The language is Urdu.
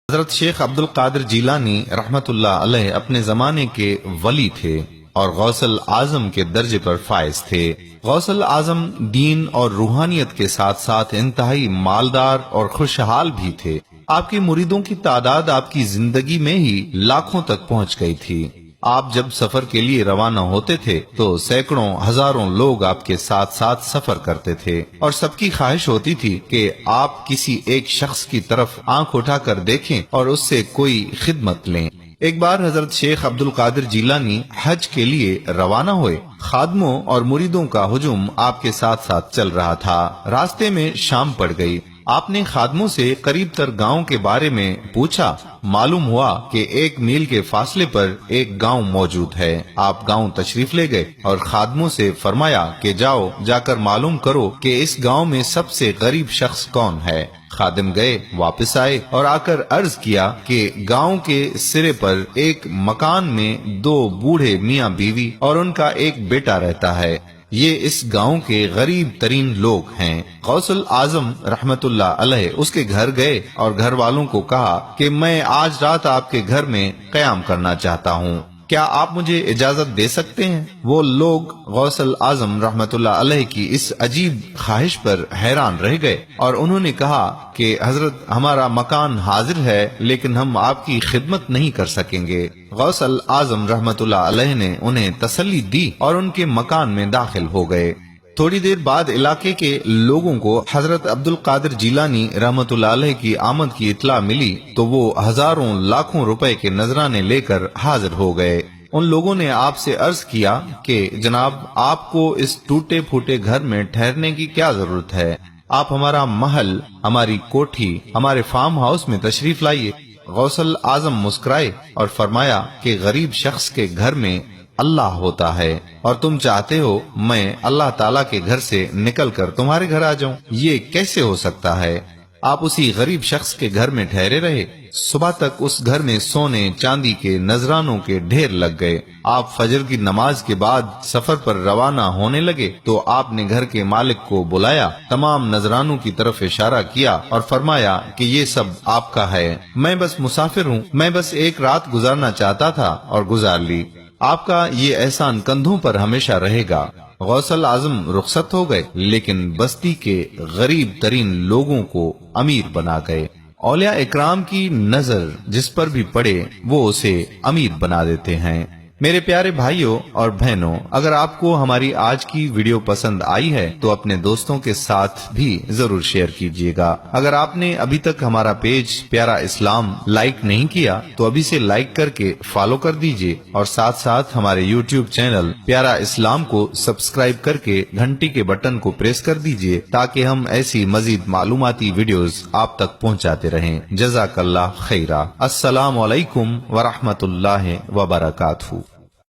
حضرت شیخ عبد القادر جیلانی رحمت اللہ علیہ اپنے زمانے کے ولی تھے اور غوث الاعظم کے درجے پر فائز تھے۔ غوث الاعظم دین اور روحانیت کے ساتھ ساتھ انتہائی مالدار اور خوشحال بھی تھے۔ آپ کے مریدوں کی تعداد آپ کی زندگی میں ہی لاکھوں تک پہنچ گئی تھی۔ آپ جب سفر کے لیے روانہ ہوتے تھے تو سینکڑوں ہزاروں لوگ آپ کے ساتھ ساتھ سفر کرتے تھے اور سب کی خواہش ہوتی تھی کہ آپ کسی ایک شخص کی طرف آنکھ اٹھا کر دیکھیں اور اس سے کوئی خدمت لیں۔ ایک بار حضرت شیخ عبد القادر جیلانی حج کے لیے روانہ ہوئے۔ خادموں اور مریدوں کا ہجوم آپ کے ساتھ ساتھ چل رہا تھا۔ راستے میں شام پڑ گئی۔ آپ نے خادموں سے قریب تر گاؤں کے بارے میں پوچھا۔ معلوم ہوا کہ 1 میل کے فاصلے پر ایک گاؤں موجود ہے۔ آپ گاؤں تشریف لے گئے اور خادموں سے فرمایا کہ جاؤ جا کر معلوم کرو کہ اس گاؤں میں سب سے غریب شخص کون ہے۔ خادم گئے، واپس آئے اور آ کر عرض کیا کہ گاؤں کے سرے پر ایک مکان میں 2 بوڑھے میاں بیوی اور ان کا ایک بیٹا رہتا ہے۔ یہ اس گاؤں کے غریب ترین لوگ ہیں۔ غوث الاعظم رحمت اللہ علیہ اس کے گھر گئے اور گھر والوں کو کہا کہ میں آج رات آپ کے گھر میں قیام کرنا چاہتا ہوں، کیا آپ مجھے اجازت دے سکتے ہیں؟ وہ لوگ غوث الاعظم رحمت اللہ علیہ کی اس عجیب خواہش پر حیران رہ گئے اور انہوں نے کہا کہ حضرت ہمارا مکان حاضر ہے لیکن ہم آپ کی خدمت نہیں کر سکیں گے۔ غوث الاعظم رحمت اللہ علیہ نے انہیں تسلی دی اور ان کے مکان میں داخل ہو گئے۔ تھوڑی دیر بعد علاقے کے لوگوں کو حضرت عبد القادر جیلانی رحمت اللہ علیہ کی آمد کی اطلاع ملی تو وہ ہزاروں لاکھوں روپے کے نذرانے لے کر حاضر ہو گئے۔ ان لوگوں نے آپ سے عرض کیا کہ جناب آپ کو اس ٹوٹے پھوٹے گھر میں ٹھہرنے کی کیا ضرورت ہے؟ آپ ہمارا محل، ہماری کوٹھی، ہمارے فارم ہاؤس میں تشریف لائیے۔ غوث الاعظم مسکرائے اور فرمایا کہ غریب شخص کے گھر میں اللہ ہوتا ہے اور تم چاہتے ہو میں اللہ تعالیٰ کے گھر سے نکل کر تمہارے گھر آ جاؤں؟ یہ کیسے ہو سکتا ہے؟ آپ اسی غریب شخص کے گھر میں ٹھہرے رہے۔ صبح تک اس گھر میں سونے چاندی کے نذرانوں کے ڈھیر لگ گئے۔ آپ فجر کی نماز کے بعد سفر پر روانہ ہونے لگے تو آپ نے گھر کے مالک کو بلایا، تمام نذرانوں کی طرف اشارہ کیا اور فرمایا کہ یہ سب آپ کا ہے، میں بس مسافر ہوں، میں بس ایک رات گزارنا چاہتا تھا اور گزار لی، آپ کا یہ احسان کندھوں پر ہمیشہ رہے گا۔ غوث الاعظم رخصت ہو گئے لیکن بستی کے غریب ترین لوگوں کو امیر بنا گئے۔ اولیاء اکرام کی نظر جس پر بھی پڑے وہ اسے امیر بنا دیتے ہیں۔ میرے پیارے بھائیوں اور بہنوں، اگر آپ کو ہماری آج کی ویڈیو پسند آئی ہے تو اپنے دوستوں کے ساتھ بھی ضرور شیئر کیجیے گا۔ اگر آپ نے ابھی تک ہمارا پیج پیارا اسلام لائک نہیں کیا تو ابھی سے لائک کر کے فالو کر دیجیے اور ساتھ ساتھ ہمارے یوٹیوب چینل پیارا اسلام کو سبسکرائب کر کے گھنٹی کے بٹن کو پریس کر دیجیے تاکہ ہم ایسی مزید معلوماتی ویڈیوز آپ تک پہنچاتے رہیں۔ جزاک اللہ خیرہ۔ السلام علیکم ورحمۃ اللہ وبرکاتہ۔